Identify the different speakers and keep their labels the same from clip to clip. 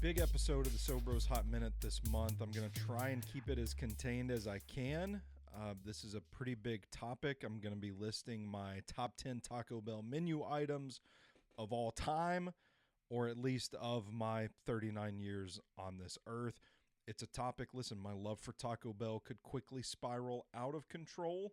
Speaker 1: Big episode of the SoBros Hot Minute this month. I'm going to try and keep it as contained as I can. This is a pretty big topic. I'm going to be listing my top 10 Taco Bell menu items of all time, or at least of my 39 years on this earth. It's a topic, listen, my love for Taco Bell could quickly spiral out of control.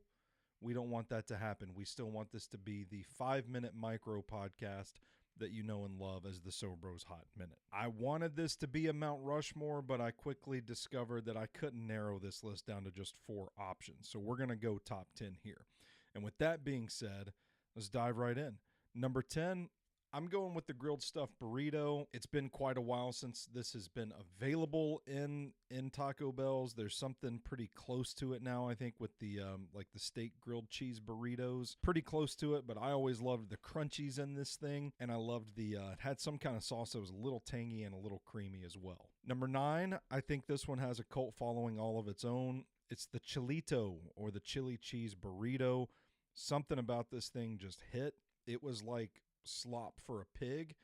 Speaker 1: We don't want that to happen. We still want this to be the 5-minute micro podcast that you know and love as the SoBros Hot Minute. I wanted this to be a Mount Rushmore, but I quickly discovered that I couldn't narrow this list down to just 4 options. So we're going to go top 10 here. And with that being said, let's dive right in. Number 10, I'm going with the grilled stuffed burrito. It's been quite a while since this has been available in Taco Bell's. There's something pretty close to it now, I think, with the like the steak grilled cheese burritos. Pretty close to it, but I always loved the crunchies in this thing, and I loved the it had some kind of sauce that was a little tangy and a little creamy as well. Number 9, I think this one has a cult following all of its own. It's the Chilito, or the chili cheese burrito. Something about this thing just hit. It was like slop for a pig,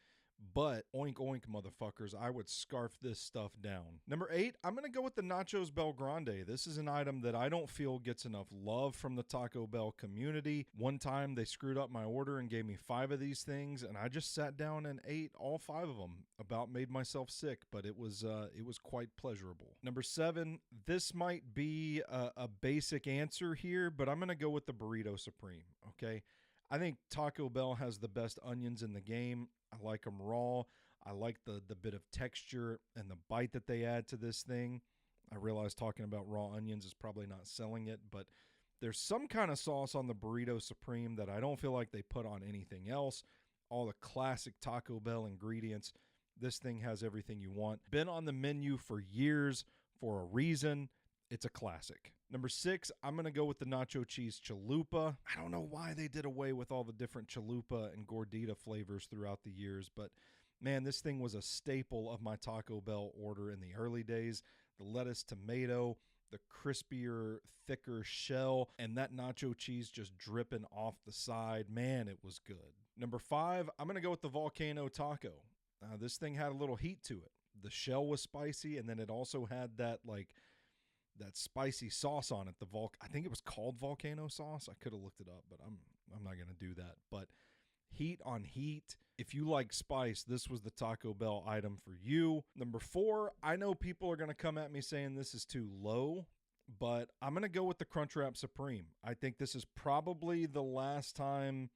Speaker 1: but oink oink motherfuckers, I would scarf this stuff down. Number 8, I'm going to go with the Nachos Bel Grande. This is an item that I don't feel gets enough love from the Taco Bell community. One time they screwed up my order and gave me 5 of these things, and I just sat down and ate all 5 of them. About made myself sick, but it was quite pleasurable. Number 7, this might be a basic answer here, but I'm going to go with the Burrito Supreme, okay? I think Taco Bell has the best onions in the game. I like them raw. I like the bit of texture and the bite that they add to this thing. I realize talking about raw onions is probably not selling it, but there's some kind of sauce on the Burrito Supreme that I don't feel like they put on anything else. All the classic Taco Bell ingredients. This thing has everything you want. Been on the menu for years for a reason. It's a classic. Number 6, I'm going to go with the nacho cheese chalupa. I don't know why they did away with all the different chalupa and gordita flavors throughout the years, but man, this thing was a staple of my Taco Bell order in the early days. The lettuce, tomato, the crispier, thicker shell, and that nacho cheese just dripping off the side. Man, it was good. Number 5, I'm going to go with the volcano taco. This thing had a little heat to it. The shell was spicy, and then it also had that spicy sauce on it. I think it was called volcano sauce. I could have looked it up, but I'm not going to do that. But heat on heat. If you like spice, this was the Taco Bell item for you. Number 4, I know people are going to come at me saying this is too low, but I'm going to go with the Crunchwrap Supreme. I think this is probably the last time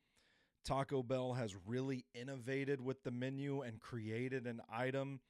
Speaker 1: Taco Bell has really innovated with the menu and created an item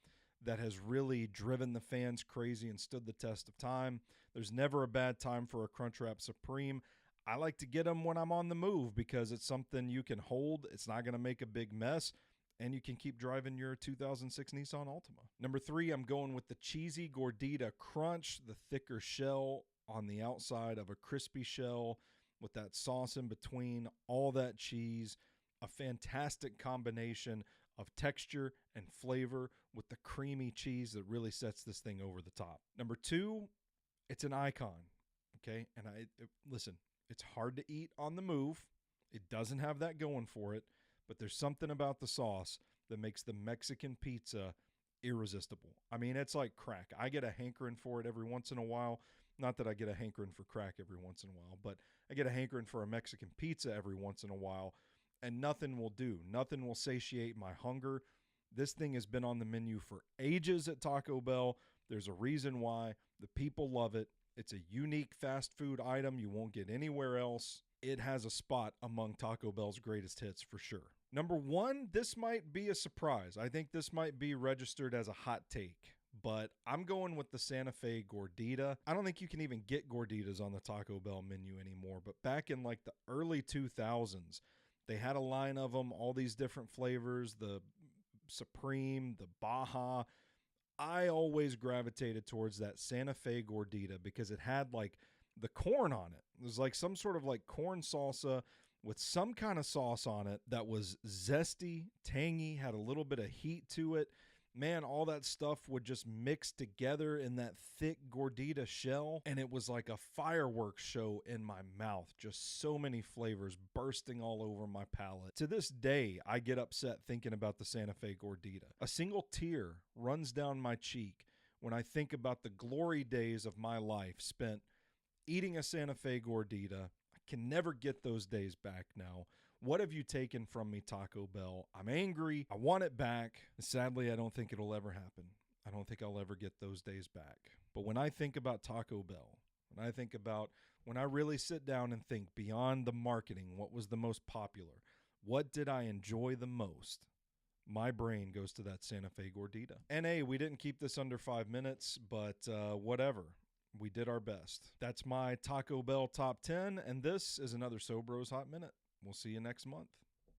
Speaker 1: that has really driven the fans crazy and stood the test of time. There's never a bad time for a Crunchwrap Supreme. I like to get them when I'm on the move because it's something you can hold. It's not going to make a big mess, and you can keep driving your 2006 Nissan Altima. Number 3, I'm going with the cheesy gordita crunch, the thicker shell on the outside of a crispy shell with that sauce in between, all that cheese. A fantastic combination of texture and flavor with the creamy cheese that really sets this thing over the top. Number 2, it's an icon, okay? And listen, it's hard to eat on the move. It doesn't have that going for it, but there's something about the sauce that makes the Mexican pizza irresistible. I mean, it's like crack. I get a hankering for it every once in a while. Not that I get a hankering for crack every once in a while, but I get a hankering for a Mexican pizza every once in a while. And nothing will do. Nothing will satiate my hunger. This thing has been on the menu for ages at Taco Bell. There's a reason why. The people love it. It's a unique fast food item you won't get anywhere else. It has a spot among Taco Bell's greatest hits for sure. Number 1, this might be a surprise. I think this might be registered as a hot take, but I'm going with the Santa Fe Gordita. I don't think you can even get gorditas on the Taco Bell menu anymore, but back in like the early 2000s, they had a line of them, all these different flavors, the Supreme, the Baja. I always gravitated towards that Santa Fe Gordita because it had like the corn on it. It was like some sort of like corn salsa with some kind of sauce on it that was zesty, tangy, had a little bit of heat to it. Man, all that stuff would just mix together in that thick gordita shell, and it was like a fireworks show in my mouth. Just so many flavors bursting all over my palate. To this day, I get upset thinking about the Santa Fe gordita. A single tear runs down my cheek when I think about the glory days of my life spent eating a Santa Fe gordita. I can never get those days back now. What have you taken from me, Taco Bell? I'm angry. I want it back. Sadly, I don't think it'll ever happen. I don't think I'll ever get those days back. But when I think about Taco Bell, when I really sit down and think beyond the marketing, what was the most popular? What did I enjoy the most? My brain goes to that Santa Fe gordita. And hey, we didn't keep this under 5 minutes, but whatever. We did our best. That's my Taco Bell top 10, and this is another SoBros Hot Minute. We'll see you next month.